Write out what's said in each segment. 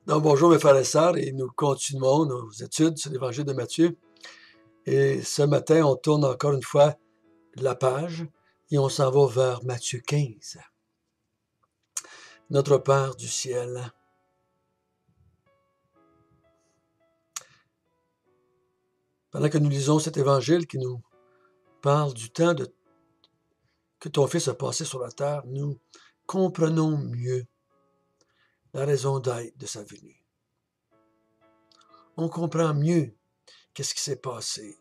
Donc, bonjour mes frères et sœurs, et nous continuons nos études sur l'Évangile de Matthieu. Et ce matin, on tourne encore une fois la page et on s'en va vers Matthieu 15. Notre Père du ciel, pendant que nous lisons cet Évangile qui nous parle du temps que ton Fils a passé sur la terre, nous comprenons mieux la raison d'être de sa venue. On comprend mieux qu'est-ce qui s'est passé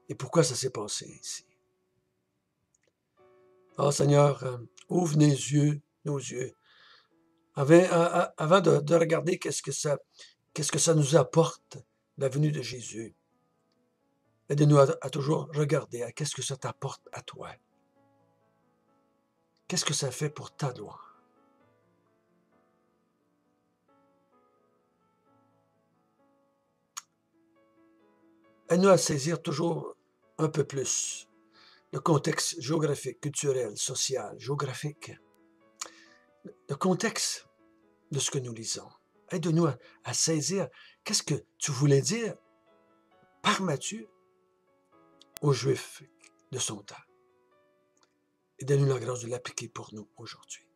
et pourquoi ça s'est passé ainsi. Oh Seigneur, ouvre nos yeux, avant de regarder qu'est-ce que ça nous apporte, la venue de Jésus. Aide-nous à toujours regarder à qu'est-ce que ça t'apporte à toi. Qu'est-ce que ça fait pour ta gloire. Aide-nous à saisir toujours un peu plus le contexte géographique, culturel, social, géographique, le contexte de ce que nous lisons. Aide-nous à saisir qu'est-ce que tu voulais dire par Matthieu aux Juifs de son temps. Et donne-nous la grâce de l'appliquer pour nous aujourd'hui.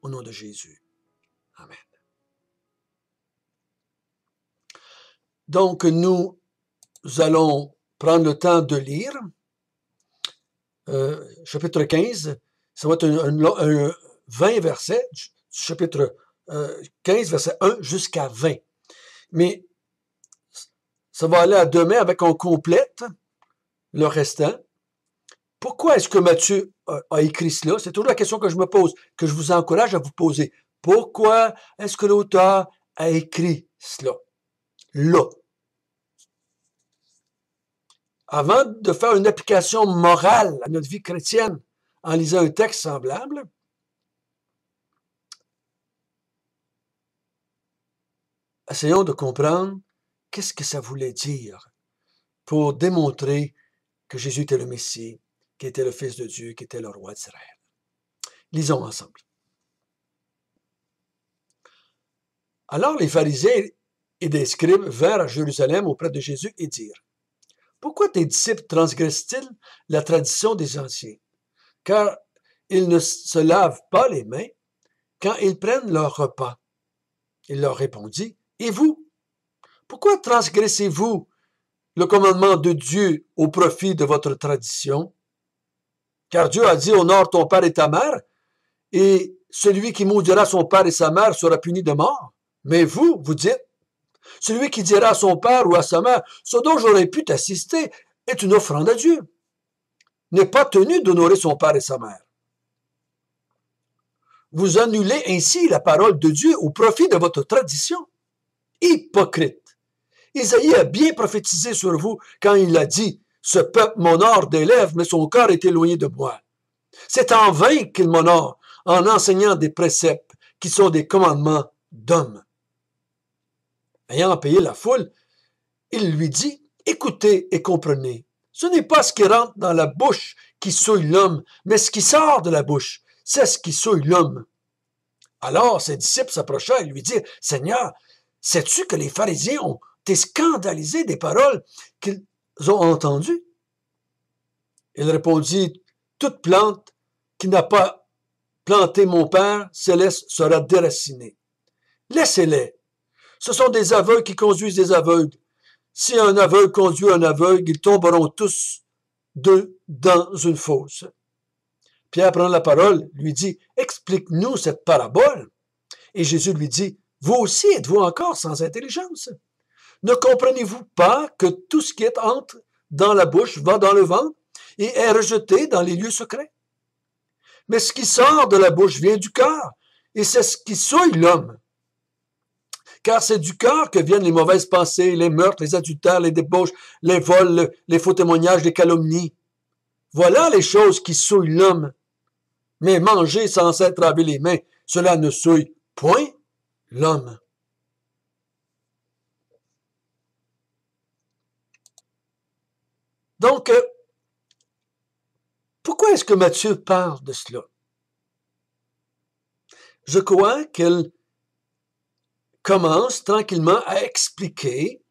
Au nom de Jésus. Amen. Donc, nous allons prendre le temps de lire chapitre 15. Ça va être un 20 versets, chapitre 15, verset 1 jusqu'à 20. Mais ça va aller à demain avec on complète le restant. Pourquoi est-ce que Matthieu a écrit cela? C'est toujours la question que je me pose, que je vous encourage à vous poser. Pourquoi est-ce que l'auteur a écrit cela? Là. Avant de faire une application morale à notre vie chrétienne en lisant un texte semblable, essayons de comprendre qu'est-ce que ça voulait dire pour démontrer que Jésus était le Messie, qu'il était le Fils de Dieu, qu'il était le roi d'Israël. Lisons ensemble. Alors les pharisiens et des scribes vinrent à Jérusalem auprès de Jésus et dirent: Pourquoi tes disciples transgressent-ils la tradition des anciens? Car ils ne se lavent pas les mains quand ils prennent leur repas. Il leur répondit: Et vous? Pourquoi transgressez-vous le commandement de Dieu au profit de votre tradition? Car Dieu a dit: Honore ton père et ta mère, et celui qui maudira son père et sa mère sera puni de mort. Mais vous, vous dites: Celui qui dira à son père ou à sa mère: Ce dont j'aurais pu t'assister est une offrande à Dieu, n'est pas tenu d'honorer son père et sa mère. Vous annulez ainsi la parole de Dieu au profit de votre tradition. Hypocrite! Isaïe a bien prophétisé sur vous quand il a dit: Ce peuple m'honore des lèvres, mais son corps est éloigné de moi. C'est en vain qu'il m'honore en enseignant des préceptes qui sont des commandements d'hommes. Ayant payé la foule, il lui dit: Écoutez et comprenez. Ce n'est pas ce qui rentre dans la bouche qui souille l'homme, mais ce qui sort de la bouche, c'est ce qui souille l'homme. Alors ses disciples s'approchèrent et lui dirent: Seigneur, sais-tu que les pharisiens ont été scandalisés des paroles qu'ils ont entendues? Il répondit: Toute plante qui n'a pas planté mon Père céleste sera déracinée. Laissez-les. Ce sont des aveugles qui conduisent des aveugles. Si un aveugle conduit un aveugle, ils tomberont tous deux dans une fosse. Pierre prend la parole, lui dit: Explique-nous cette parabole. Et Jésus lui dit: Vous aussi êtes-vous encore sans intelligence? Ne comprenez-vous pas que tout ce qui entre dans la bouche va dans le ventre et est rejeté dans les lieux secrets? Mais ce qui sort de la bouche vient du cœur, et c'est ce qui souille l'homme. Car c'est du cœur que viennent les mauvaises pensées, les meurtres, les adultères, les débauches, les vols, les faux témoignages, les calomnies. Voilà les choses qui souillent l'homme. Mais manger sans s'être lavé les mains, cela ne souille point l'homme. Donc, pourquoi est-ce que Matthieu parle de cela? je crois qu'elle commence tranquillement à expliquer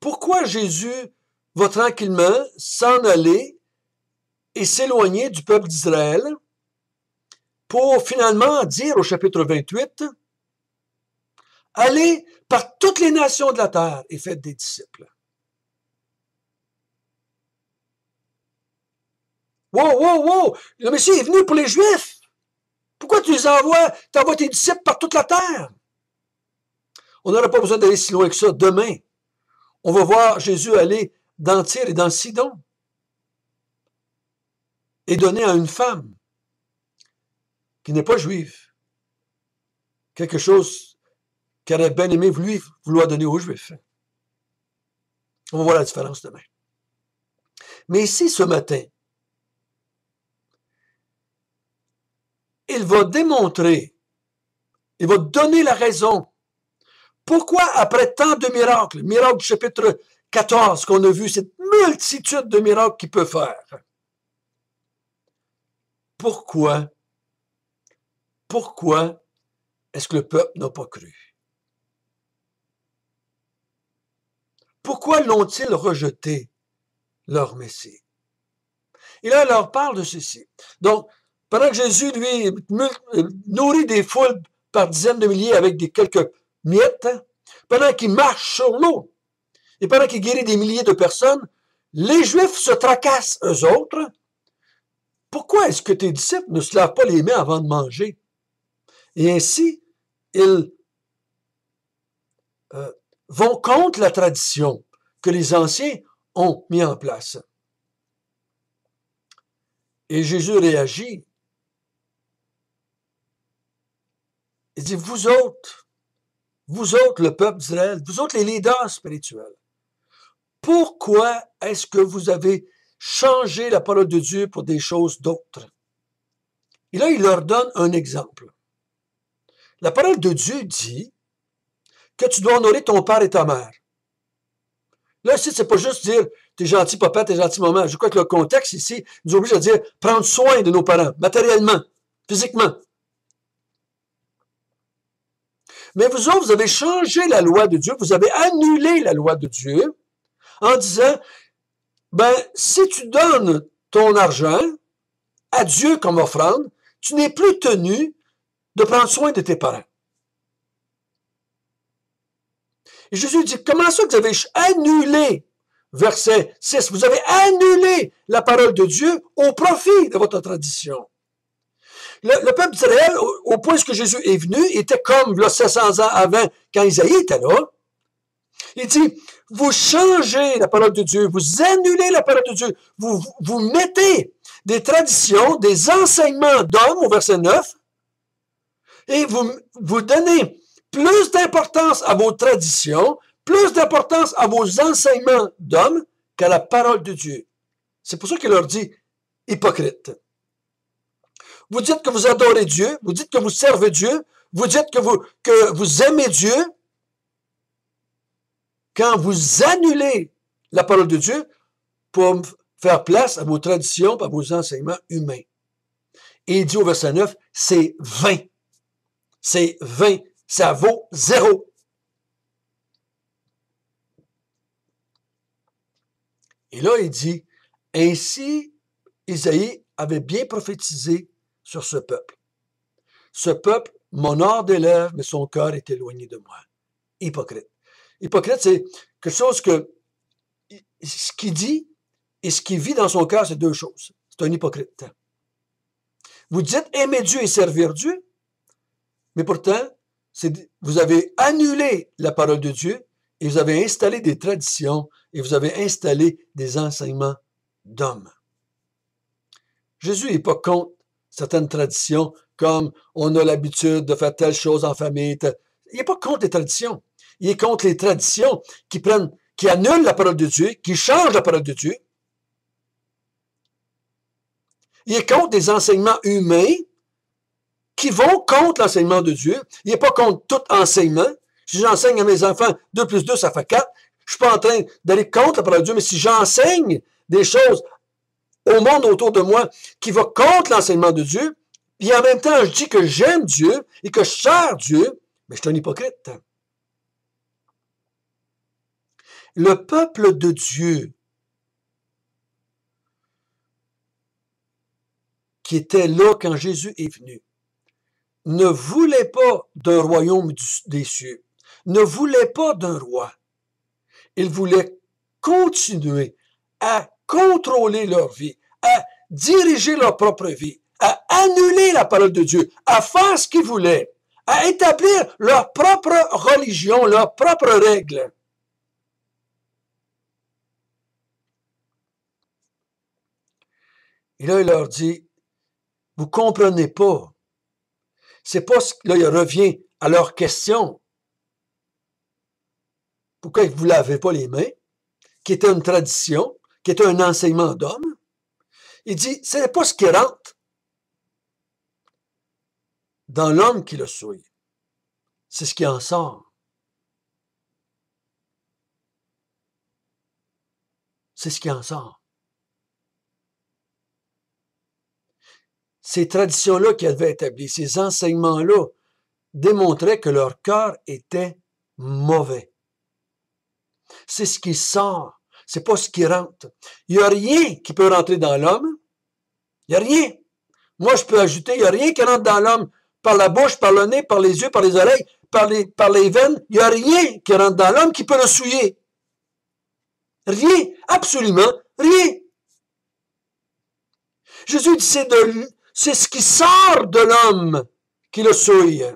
pourquoi Jésus va tranquillement s'en aller et s'éloigner du peuple d'Israël pour finalement dire au chapitre 28, « Allez par toutes les nations de la terre et faites des disciples. » Wow, wow, wow! Le Messie est venu pour les Juifs. Pourquoi tu les envoies, t'envoies tes disciples par toute la terre? On n'aura pas besoin d'aller si loin que ça. Demain, on va voir Jésus aller dans Tyr et dans Sidon et donner à une femme qui n'est pas juive quelque chose qu'elle aurait bien aimé vouloir donner aux Juifs. On va voir la différence demain. Mais ici, ce matin, il va démontrer, il va donner la raison. Pourquoi, après tant de miracles, miracle du chapitre 14 qu'on a vu, cette multitude de miracles qu'il peut faire, pourquoi est-ce que le peuple n'a pas cru? Pourquoi l'ont-ils rejeté, leur Messie? Et là, il leur parle de ceci. Donc, pendant que Jésus, lui, nourrit des foules par dizaines de milliers avec quelques miettes, pendant qu'il marche sur l'eau, et pendant qu'il guérit des milliers de personnes, les Juifs se tracassent, eux autres. Pourquoi est-ce que tes disciples ne se lavent pas les mains avant de manger? Et ainsi, ils vont contre la tradition que les anciens ont mis en place. Et Jésus réagit. Il dit, vous autres, le peuple d'Israël, vous autres les leaders spirituels, pourquoi est-ce que vous avez changé la parole de Dieu pour des choses d'autres? Et là, il leur donne un exemple. La parole de Dieu dit que tu dois honorer ton père et ta mère. Là, ici, c'est pas juste dire t'es gentil papa, t'es gentil maman. Je crois que le contexte ici nous oblige à dire prendre soin de nos parents, matériellement, physiquement. Mais vous autres, vous avez changé la loi de Dieu, vous avez annulé la loi de Dieu en disant, ben, si tu donnes ton argent à Dieu comme offrande, tu n'es plus tenu de prendre soin de tes parents. Et Jésus dit, comment ça que vous avez annulé, verset 6, vous avez annulé la parole de Dieu au profit de votre tradition. Le peuple d'Israël, au point où Jésus est venu, était comme là, 700 ans avant, quand Isaïe était là. Il dit, vous changez la parole de Dieu, vous annulez la parole de Dieu, vous mettez des traditions, des enseignements d'hommes, au verset 9, et vous donnez plus d'importance à vos traditions, plus d'importance à vos enseignements d'hommes qu'à la parole de Dieu. C'est pour ça qu'il leur dit, hypocrite. Vous dites que vous adorez Dieu, vous dites que vous servez Dieu, vous dites que vous aimez Dieu, quand vous annulez la parole de Dieu pour faire place à vos traditions, à vos enseignements humains. Et il dit au verset 9, c'est vain. C'est vain. Ça vaut zéro. Et là, il dit, ainsi, Isaïe avait bien prophétisé sur ce peuple. Ce peuple m'honore des lèvres, mais son cœur est éloigné de moi. Hypocrite. Hypocrite, c'est quelque chose que ce qu'il dit et ce qu'il vit dans son cœur, c'est deux choses. C'est un hypocrite. Vous dites aimer Dieu et servir Dieu, mais pourtant, vous avez annulé la parole de Dieu et vous avez installé des traditions et vous avez installé des enseignements d'hommes. Jésus n'est pas contre certaines traditions, comme on a l'habitude de faire telle chose en famille. Il n'est pas contre les traditions. Il est contre les traditions qui annulent la parole de Dieu, qui changent la parole de Dieu. Il est contre des enseignements humains qui vont contre l'enseignement de Dieu. Il n'est pas contre tout enseignement. Si j'enseigne à mes enfants 2 plus 2, ça fait 4. Je ne suis pas en train d'aller contre la parole de Dieu, mais si j'enseigne des choses au monde autour de moi qui va contre l'enseignement de Dieu, puis en même temps, je dis que j'aime Dieu et que je sers Dieu, mais je suis un hypocrite. Le peuple de Dieu, qui était là quand Jésus est venu, ne voulait pas d'un royaume des cieux, ne voulait pas d'un roi. Il voulait continuer à contrôler leur vie, à diriger leur propre vie, à annuler la parole de Dieu, à faire ce qu'ils voulaient, à établir leur propre religion, leurs propres règles. Et là, il leur dit, vous comprenez pas. C'est pas ce que, là, il revient à leur question. Pourquoi vous ne lavez pas les mains? Qui était une tradition, qui était un enseignement d'homme. Il dit, ce n'est pas ce qui rentre dans l'homme qui le souille. C'est ce qui en sort. C'est ce qui en sort. Ces traditions-là qu'ils avaient établies, ces enseignements-là, démontraient que leur cœur était mauvais. C'est ce qui sort, c'est pas ce qui rentre. Il n'y a rien qui peut rentrer dans l'homme. Il n'y a rien. Moi, je peux ajouter, il n'y a rien qui rentre dans l'homme par la bouche, par le nez, par les yeux, par les oreilles, par les veines. Il n'y a rien qui rentre dans l'homme qui peut le souiller. Rien, absolument rien. Jésus dit, c'est ce qui sort de l'homme qui le souille.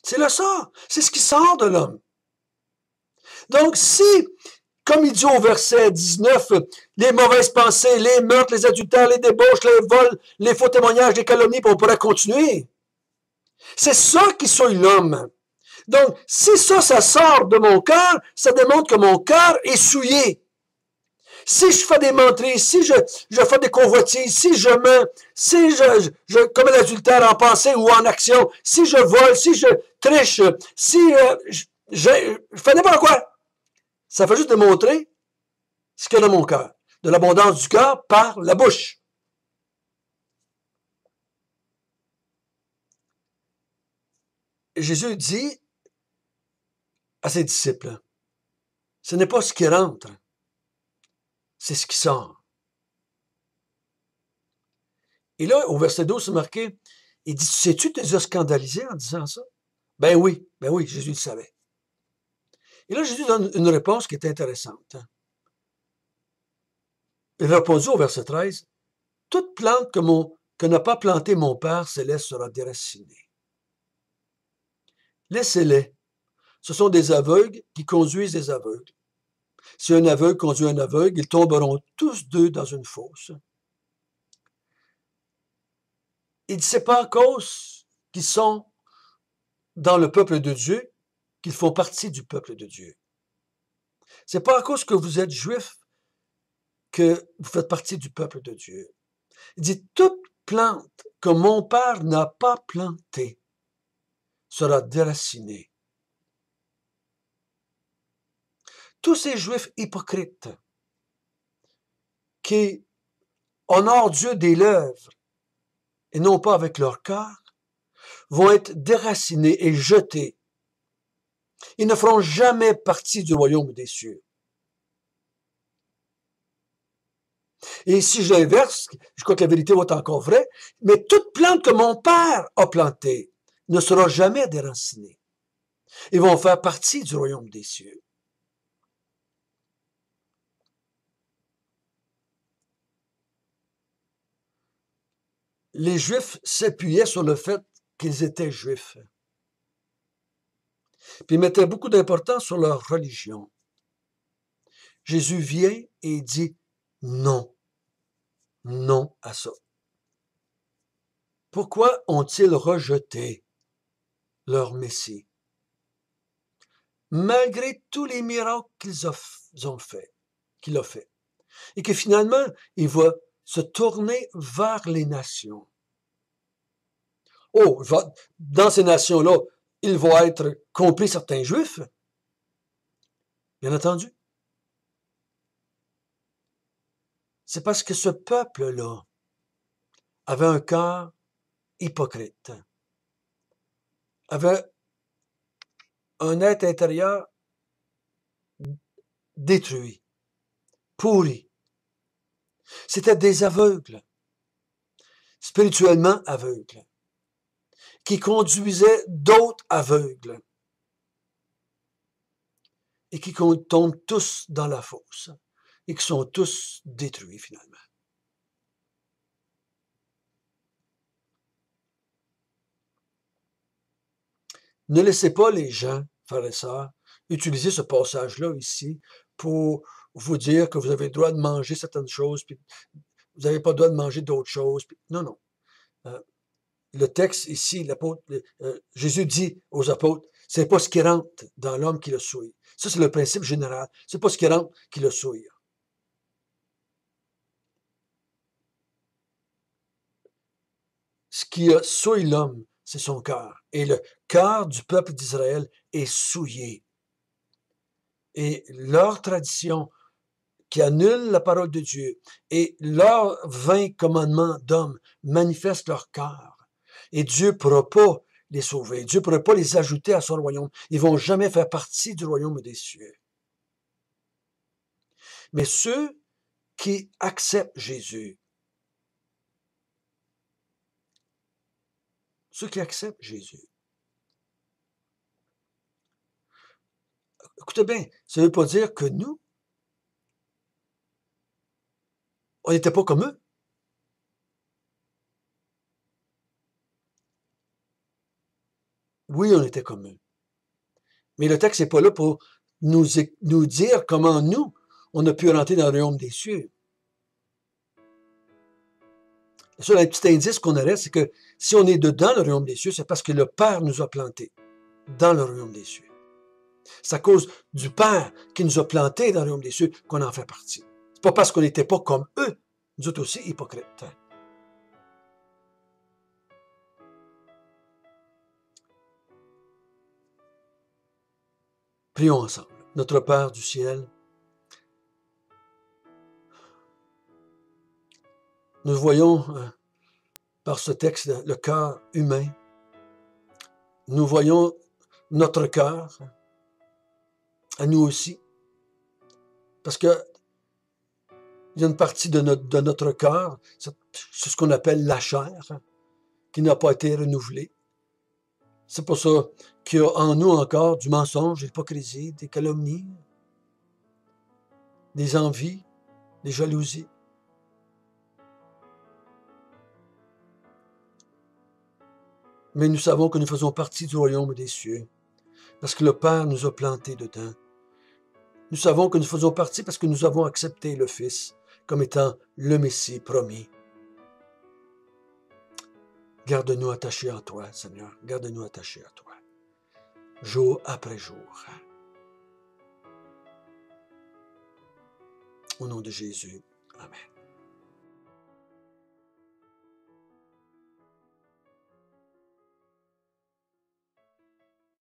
C'est le sort, c'est ce qui sort de l'homme. Donc si, comme il dit au verset 19, les mauvaises pensées, les meurtres, les adultères, les débauches, les vols, les faux témoignages, les calomnies, on pourrait continuer. C'est ça qui souille l'homme. Donc, si ça sort de mon cœur, ça démontre que mon cœur est souillé. Si je fais des menteries, si je fais des convoitises, si je mens, si je commets l'adultère en pensée ou en action, si je vole, si je triche, si je fais n'importe quoi, ça fait juste démontrer ce qu'il y a dans mon cœur. De l'abondance du cœur par la bouche. Jésus dit à ses disciples, ce n'est pas ce qui rentre, c'est ce qui sort. Et là, au verset 12, c'est marqué, il dit, sais-tu te as scandalisé en disant ça? Ben oui, Jésus le savait. Et là, Jésus donne une réponse qui est intéressante. Il répondit au verset 13, toute plante que n'a pas planté mon Père céleste sera déracinée. Laissez-les. Ce sont des aveugles qui conduisent des aveugles. Si un aveugle conduit un aveugle, ils tomberont tous deux dans une fosse. Il ne sait pas à cause qu'ils sont dans le peuple de Dieu qu'ils font partie du peuple de Dieu. C'est pas à cause que vous êtes juif que vous faites partie du peuple de Dieu. Il dit, toute plante que mon Père n'a pas plantée sera déracinée. Tous ces juifs hypocrites qui honorent Dieu des lèvres et non pas avec leur cœur, vont être déracinés et jetés. Ils ne feront jamais partie du royaume des cieux. Et si j'inverse, je crois que la vérité va être encore vraie, mais toute plante que mon Père a plantée ne sera jamais déracinée. Ils vont faire partie du royaume des cieux. Les Juifs s'appuyaient sur le fait qu'ils étaient Juifs. Puis ils mettaient beaucoup d'importance sur leur religion. Jésus vient et dit non. Non à ça. Pourquoi ont-ils rejeté leur Messie? Malgré tous les miracles qu'il a fait. Et que finalement, il va se tourner vers les nations. Oh, dans ces nations-là, il va être compris certains Juifs. Bien entendu. C'est parce que ce peuple-là avait un cœur hypocrite, avait un être intérieur détruit, pourri. C'était des aveugles, spirituellement aveugles, qui conduisaient d'autres aveugles et qui tombent tous dans la fosse et qui sont tous détruits finalement. Ne laissez pas les gens, frères et sœurs, utiliser ce passage-là ici pour vous dire que vous avez le droit de manger certaines choses, puis vous n'avez pas le droit de manger d'autres choses. Puis, non, non. Le texte ici, Jésus dit aux apôtres, c'est pas ce qui rentre dans l'homme qui le souille. Ça, c'est le principe général. C'est pas ce qui rentre qui le souille. Ce qui souille l'homme, c'est son cœur. Et le cœur du peuple d'Israël est souillé. Et leur tradition qui annule la parole de Dieu et leurs 20 commandements d'hommes manifestent leur cœur. Et Dieu ne pourra pas les sauver. Dieu ne pourra pas les ajouter à son royaume. Ils ne vont jamais faire partie du royaume des cieux. Mais ceux qui acceptent Jésus, écoutez bien, ça ne veut pas dire que nous, on n'était pas comme eux. Oui, on était comme eux. Mais le texte n'est pas là pour nous dire comment nous, on a pu rentrer dans le royaume des cieux. Le seul petit indice qu'on aurait, c'est que si on est dedans le royaume des cieux, c'est parce que le Père nous a plantés dans le royaume des cieux. C'est à cause du Père qui nous a plantés dans le royaume des cieux qu'on en fait partie. C'est pas parce qu'on n'était pas comme eux, nous autres aussi hypocrites. Prions ensemble. Notre Père du ciel, nous voyons par ce texte le cœur humain. Nous voyons notre cœur, à nous aussi. Parce que il y a une partie de notre cœur, c'est ce qu'on appelle la chair, qui n'a pas été renouvelée. C'est pour ça qu'il y a en nous encore du mensonge, de l'hypocrisie, des calomnies, des envies, des jalousies. Mais nous savons que nous faisons partie du royaume des cieux, parce que le Père nous a plantés dedans. Nous savons que nous faisons partie parce que nous avons accepté le Fils comme étant le Messie promis. Garde-nous attachés à toi, Seigneur. Garde-nous attachés à toi, jour après jour. Au nom de Jésus. Amen.